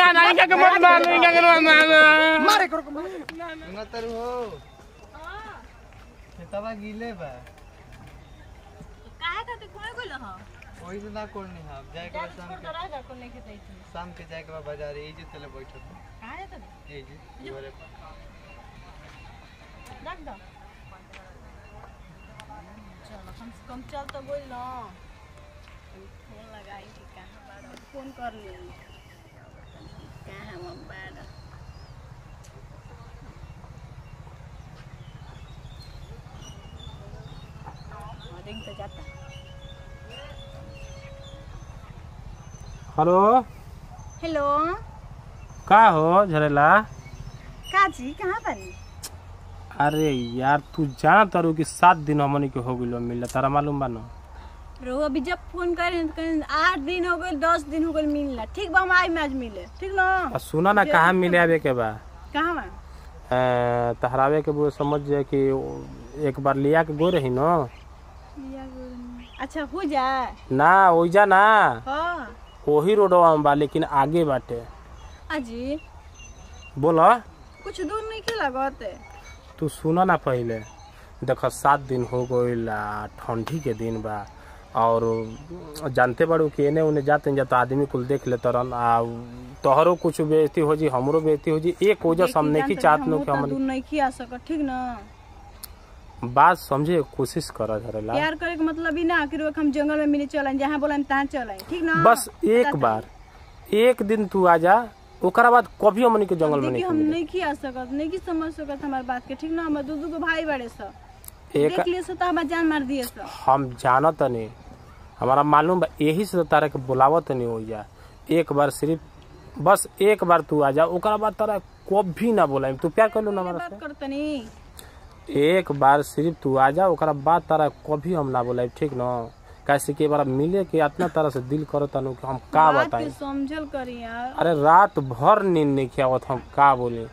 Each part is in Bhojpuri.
ना ना इनका के मत मार इनका के मत मारे करो ना तरु हो खेतवा गिले बा काहे खातिर कोई बोल ह ओही से ना कोनी हम जाए के शाम के जाए के बाजार ए जे चले बैठो काहे जात ए जी जोरे रख दो चलो कम चल तो बोल ना फोन लगाई कि कहां बाड़ फोन कर ले कहां हम बाड़ रिंग तो जाता। हेलो हेलो का हो झरेला काजी कहां बानी? अरे यार तू जाना तारू कि 7 दिन हमनी के हो गइलो मिलला तारा मालूम बा न रो अभी जब फोन करे 8 दिन हो गए 10 दिन हो गए मिलना ठीक बा हम आई मैच मिले ठीक ना सुना ना कहाँ मिले आवे के बा कहां बा तहरावे के वो समझ जाए कि एक बार लिया के गो रही न अच्छा हो जाए ना ओइजा ना हां वही रोडवा में बा लेकिन आगे बाटे अजी बोला कुछ दूर नहीं के लागत तू सुना ना पहले देख 7 दिन हो गइला ठंडी के दिन बा और जानते बाड़ू कि एने उने जाते जा तो आदमी कुल देख ले तरन आ तोहरो कुछ बेइज्जती हो जी हमरो बेइज्जती हो जी एक वजह सामने की चाहत नो कि हम दूर नहीं खिया सक ठीक ना बात समझे कोशिश कर झरेला प्यार करे के मतलब ई ना कि रोक हम जंगल में मिले चलन जहां बोलन तहां चलन ठीक ना बस एक बार एक दिन तू आजा ओकरा बाद कभी हमनी के जंगल में नहीं हम नहीं खिया सकत नहीं की समझ सकत हमार बात के ठीक ना हम दूधू को भाई बड़े स एक देख लिए से तो हम जान मार दिए स हम जानत नहीं हमारा मालूम बा यही से तारा के बुलावत नहीं हो जा एक बार सिर्फ बस एक बार तू आजा ओकरा बाद तारा कभी ना बोला तू प्यार कर लो ना हमारा बात करतनी एक बार सिर्फ तू आजा ओकरा बाद तारा कभी हम ना बोला ठीक ना कैसे के बार मिले के इतना तरह से दिल करता नु कि हम का बताएं समझल करी यार अरे रात भर नींद नहीं खियावत हम का बोले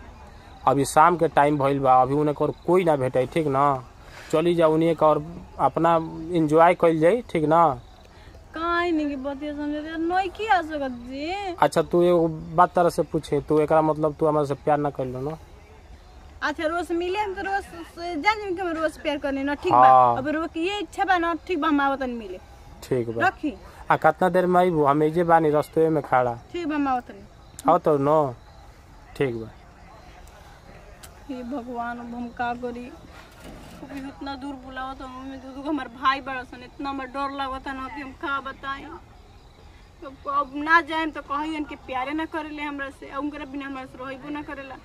अभी शाम के टाइम भइल बा अभी उन्हें और कोई ना भेटे ठीक ना चली जा उन्हें और अपना एंजॉय कइल जाई ठीक ना काहे नहीं की बतिया समझे नहीं की आ सकत जी अच्छा तू एगो बात तरह से पूछे तू एकरा मतलब तू हमरा से प्यार ना कर लो ना अच्छा रोज मिले हम तो रोज जान कि हम रोज प्यार करने ना ठीक बा अब रोज की ये इच्छा बा ना ठीक बा हम आवतन मिले ठीक बा रखी आ कितना देर में आइबू हम एजे बानी रास्ते में खड़ा ठीक बा हम आवतन आओ तो नो ठीक बा हे भगवान अब हम का करी इतना दूर बुलावा तो मम्मी दूध को हमारे भाई बड़ा सन इतना हमारे डर लागता ना कि हम का बताएं तो अब ना जाए तो कहियन कि प्यारे ना करेले हमरा से उनकरा बिना हमरा से रहइबो ना करेला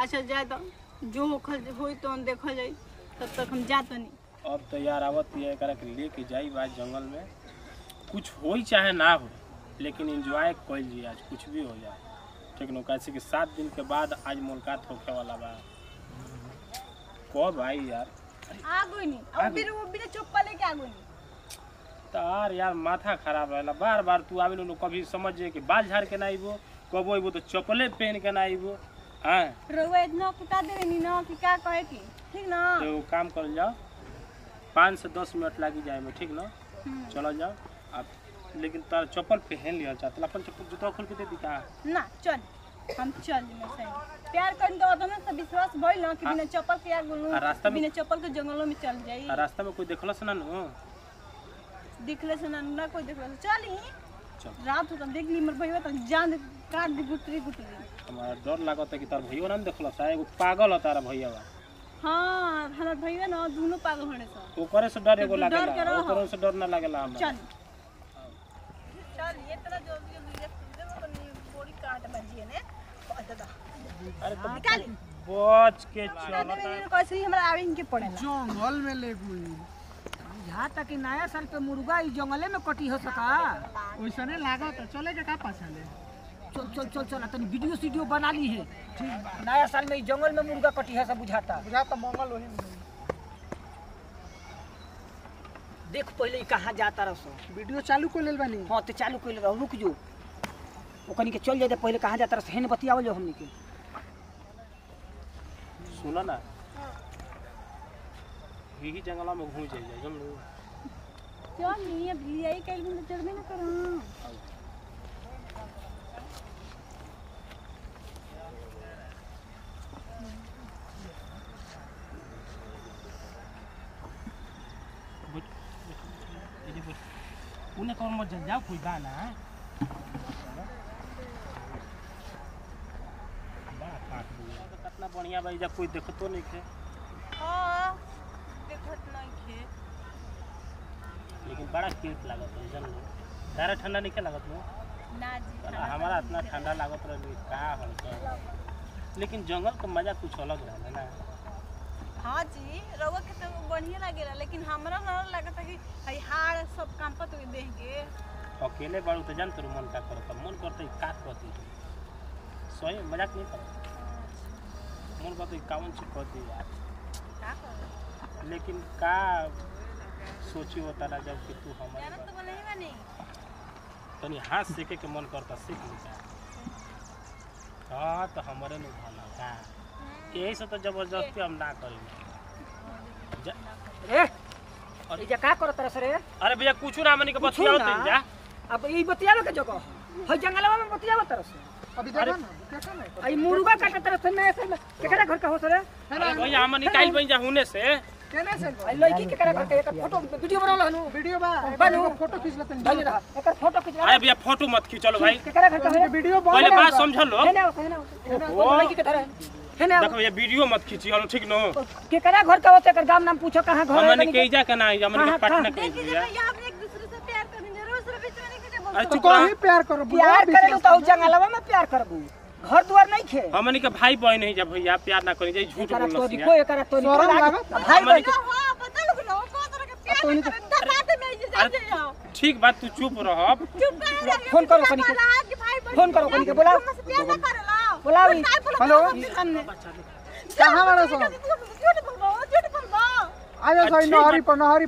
अच्छा जाए तो जो होई तो देखा जाए तब तक हम जात नहीं अब तो यार आवत ये एकरा के लेके जाई बा जंगल में कुछ होई चाहे ना हो लेकिन एंजॉय कइल जी आज कुछ भी हो जाए ठीक न कैसे कि 7 दिन के बाद आज मुलाकात होखे वाला बा कब आई यार आ गई नहीं अब फिर वो बिना चप्पल लेके आ गई तार यार माथा खराब रहला बार बार तू आवे लो कभी समझ जे कि बाल झाड़ के ना आइबो कबो आइबो तो चप्पले पहन के ना आइबो हां रोवा इतना कुटा दे नी ना कि का कहे की ठीक ना तो काम कर जाओ 5 से 10 मिनट लागी जाए में ठीक ना चलो जाओ आप लेकिन तार चप्पल पहन लिया चाहत अपन चप्पल जूता खोल के दे दी का ना चल हम चल में सही प्यार करन तो ना सब विश्वास भइल ना कि बिना चप्पल के आ गुलू बिना चप्पल के जंगलों में चल जाई रास्ता में कोई देखलस ना नो दिखले से ना कोई देखले चली रात हो देख ली मर भइया त जान काट दी गुटरी हमारा डर लागत है कि तार भइयो ना देखलस एगो पागल है तारा भइया हां हमार भइया ना दोनों पागल होने से ओकरे से डर एगो लागेला ओकरे से डर ना लागेला हम चल चल ये तरह जल्दी जल्दी तो बॉडी काट बजिए ने अरे तो निकाल बच के चल कैसे हमरा आवे इनके पड़े जंगल में ले गई यहाँ तक कि नया साल पे मुर्गा इस जंगले में कटी हो सका वैसने लागा तो चले के का पाछा ले चल चल चल चल तनी वीडियो बना ली है ठीक नया साल में इस जंगल में मुर्गा कटी है सब बुझाता मंगल वही देख पहले कहाँ जाता रहो वीडियो चालू कर लेल बानी हां तो चालू कर ले रुक जो ओकनी के चल जाए पहले कहाँ जाता रहो हेन बतियावल जो हमनी के सुना ना यही जंगल में घूम जाइए जम लो चल नहीं अब यही कल में चढ़बे ना करो उन्हें कौन मत जाओ कोई बाना कितना बढ़िया भाई जब कोई देखो तो नहीं थे हां देखत नहीं थे लेकिन बड़ा क्यूट लागत है जन तारा ठंडा नहीं लागत नो ना जी हमारा इतना ठंडा लागत रही का हल्का लेकिन जंगल का मजा कुछ अलग रहला ना हाँ जी रउआ के तो बढ़िया लगेला लेकिन हमरा ना लगता कि हई हाड़ सब कांपत हुए देख के अकेले बाड़ू तो जान तोर मन का करता मन करते का करती सही मजाक नहीं करता मन करते कावन से करती यार का कर लेकिन का सोची होता ना जब कि तू हमारे यार तो नहीं बनी तनी हाथ सेके के मन करता सीख लीजा हाँ तो हमारे नहीं भाला का यही से तो जबरदस्ती हम ना करेंगे ए ई जा का करत रह रे अरे भैया कुछ ना मनी के बतियाओ तन जा अब ई बतियावे के जगह हई जंगलवा में बतियावत तरह से अभी देखा ना आई मुर्गा काटत तरह से मैं ऐसे केकरा घर का हो रे अरे भैया हम निकाल बन जा हुने से केने से आई लड़की केकरा घर के एक फोटो वीडियो बनावला हनु वीडियो बा बनू फोटो खींच लेते भाई रहा एक फोटो खींच अरे भैया फोटो मत खींचो लो भाई केकरा घर का है वीडियो पहले बात समझ लो है ना वो लड़की के तरह है ना देखो ये वीडियो मत खींची हलो ठीक नो केकरा घर का होते कर गाम नाम पूछो कहां घर है हमने के जा के ना हमने के पटना के दिया भैया हम एक दूसरे से प्यार करने जरूर से बीच में नहीं किते बोल अरे तो चुप कहीं रह प्यार करो प्यार करे तो जंगलवा में प्यार करबू घर द्वार नहीं खे हमने के भाई बहन नहीं जा भैया प्यार ना करी जाई झूठ एकरा बोलना तो सिया दिखो एकरा तो शरम लागत? भाई बहन हां पता लोग ना को तरह के प्यार करे दबाते में जे जाते हो ठीक बात तू चुप रह चुप कर फोन करो कनी के फोन करो कनी के बुलाओ प्यार ना करेला बुलाओ हेलो सामने कहां वाला सो झूठ बोलबो आजा सही नहरी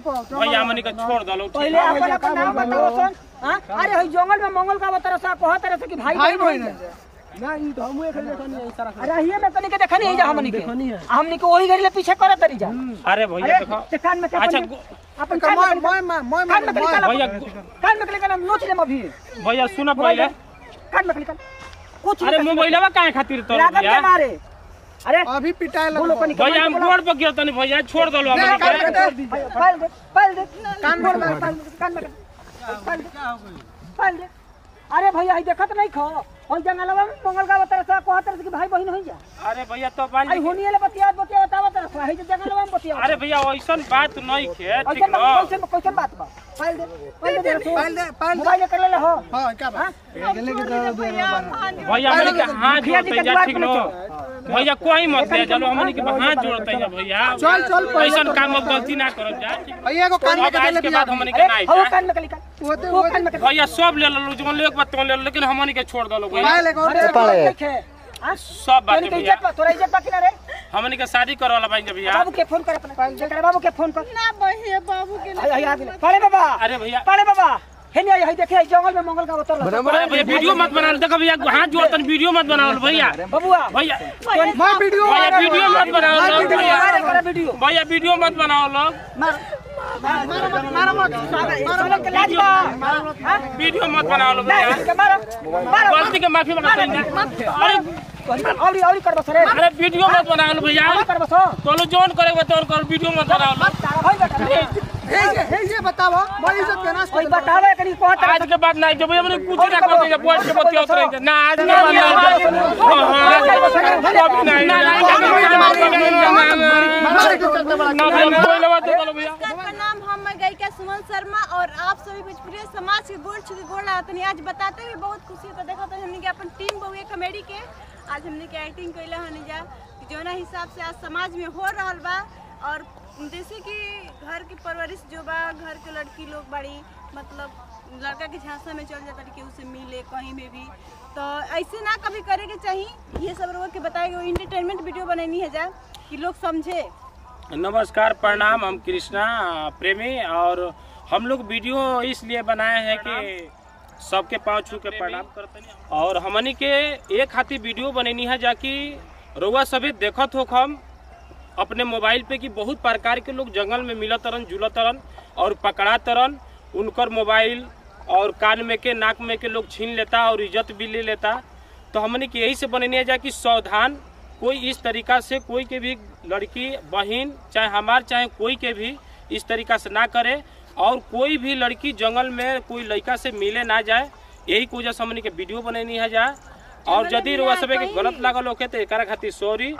पर भैया हमने के छोड़ दलो पहले अपन अपन नाम बताओ सन हां अरे हई जंगल में मंगल का बतरस कहत रहे कि भाई भाई बहन है ना ई तो हमहु एखन देखनी है सारा अरे हिए में कनी के देखनी है जा हमनी के हमनी के ओही घड़ी ले पीछे करत रही जा अरे भैया अरे देखो ते कान में अच्छा अपन कान में भैया कान में निकल नोच ले अभी भैया सुन पहले कान में निकल कुछ अरे मोबाइलवा काहे खातिर तो लागत भैया के मारे अरे अभी पिटाए बोलो लगा कनी के भैया हम गोड़ पर गिरत नहीं भैया छोड़ दलो हमने के पाल दे कान में पाल दे अरे भैया ई देखत नहीं खो और जंगलवा में मंगल का बतर से कहत रहे कि भाई बहन होई जा अरे भैया तो बाल आई होनी ले बतिया बतावत रहे है जंगलवा में बतिया अरे भैया ऐसन बात नहीं खे ठीक कैसन न कैसन बात बा पाल दे पाल मोबाइल कर ले हो हां क्या बात गेले के भैया हमने के हाथ जोड़ते जा ठीक न भैया कोई मत दे चलो हमने के हाथ जोड़ते जा भैया चल ऐसन काम अब गलती ना करो जा भैया को कान में अब आज के बाद हमने के नहीं हो जा कान में निकाल वो कान में भैया सब ले लो जो ले बात तो ले लो लेकिन हमने के छोड़ दलो भैया मोबाइल एक और सब बात तोरी भैया तोरा इज्जत बाकी ना रे हमने के शादी करे वाला भाई भैया बाबू के फोन कर अपना जेकरा बाबू के फोन कर ना भैया बाबू के आई आ गेले पड़े बाबा अरे भैया पड़े बाबा हे नहीं आई देखे जंगल में मंगल का बतल अरे भैया वीडियो मत बना देखो भैया हाथ जोड़तन वीडियो मत बनाओ भैया बबुआ भैया मैं वीडियो भैया वीडियो मत बनाओ मारे वीडियो भैया वीडियो मत बनाओ लोग मारो मत साले के लाज बा वीडियो मत बनाओ लोग भैया मारो मारो गलती के माफी मांगते हैं अरे औरी कर बस रे अरे वीडियो मत बनाओ लो भैया कर बस चलो जोन करेगा तो कर वीडियो मत बनाओ लो तारा भाई बेटा हे ये बताओ बड़ी इज्जत के नाश कोई बतावे करी कहत आज के बाद नहीं जब हमने कुछ ना करते हैं बोल के बतिया उतरे ना आज के बाद नाम हम गायिका सुमन शर्मा और आप सभी भोजपुरी समाज के गोड़ छुके गोड़ लागतनी आज बताते हुए बहुत खुशी होता देखा तो हमने के अपन टीम बहुए कॉमेडी के आज हमने के एक्टिंग कइला हनी जा जोना हिसाब से आज समाज में हो रहल बा और जैसे कि घर की परवरिश जो बा घर के लड़की लोग बड़ी मतलब लड़का के झांसा में चल जाता कि उसे मिले कहीं में भी तो ऐसे ना कभी करे के चाहिए ये सब लोग के बताए गए इंटरटेनमेंट वीडियो बनानी है जा कि लोग समझे। नमस्कार प्रणाम हम कृष्णा प्रेमी और हम लोग वीडियो इसलिए बनाए हैं कि सबके पाँव छू के प्रणाम करते हैं और हमनी के एक हाथी वीडियो बनेनी है जाकि रउआ सभी देखत हो हम अपने मोबाइल पे कि बहुत प्रकार के लोग जंगल में मिलत तरन जुलत तरन और पकड़ा तरन उनकर मोबाइल और कान में के नाक में के लोग छीन लेता और इज्जत भी ले लेता तो हमने कि यही से बननी है जाए कि सावधान कोई इस तरीका से कोई के भी लड़की बहन चाहे हमार चाहे कोई के भी इस तरीका से ना करे और कोई भी लड़की जंगल में कोई लड़का से मिले ना जाए, यही वजह से हमनी के वीडियो बनैनी है जा। और यदि रुआ सबे के गलत लागल होखे तो एकरा खातिर सॉरी।